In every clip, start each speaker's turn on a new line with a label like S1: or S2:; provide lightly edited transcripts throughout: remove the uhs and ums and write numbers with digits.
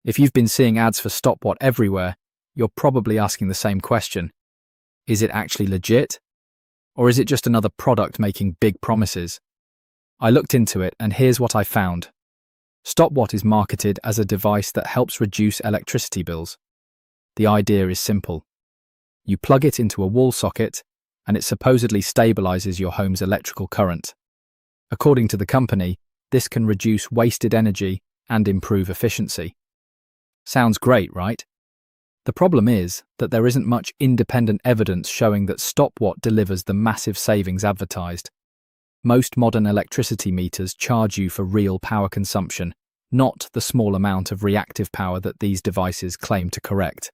S1: If you've been seeing ads for StopWatt everywhere, you're probably asking the same question. Is it actually legit? Or is it just another product making big promises? I looked into it and here's what I found. StopWatt is marketed as a device that helps reduce electricity bills. The idea is simple. You plug it into a wall socket and it supposedly stabilizes your home's electrical current. According to the company, this can reduce wasted energy and improve efficiency. Sounds great, right? The problem is that there isn't much independent evidence showing that StopWatt delivers the massive savings advertised. Most modern electricity meters charge you for real power consumption, not the small amount of reactive power that these devices claim to correct.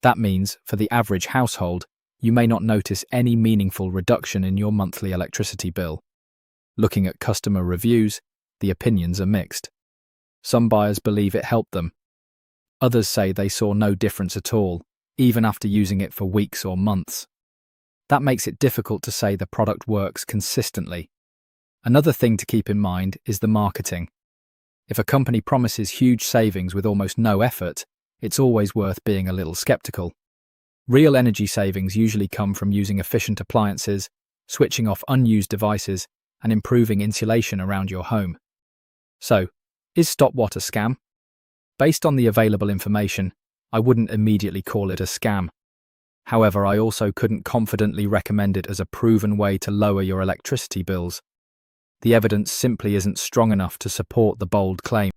S1: That means, for the average household, you may not notice any meaningful reduction in your monthly electricity bill. Looking at customer reviews, the opinions are mixed. Some buyers believe it helped them. Others say they saw no difference at all, even after using it for weeks or months. That makes it difficult to say the product works consistently. Another thing to keep in mind is the marketing. If a company promises huge savings with almost no effort, it's always worth being a little skeptical. Real energy savings usually come from using efficient appliances, switching off unused devices, and improving insulation around your home. So, is StopWatt a scam? Based on the available information, I wouldn't immediately call it a scam. However, I also couldn't confidently recommend it as a proven way to lower your electricity bills. The evidence simply isn't strong enough to support the bold claim.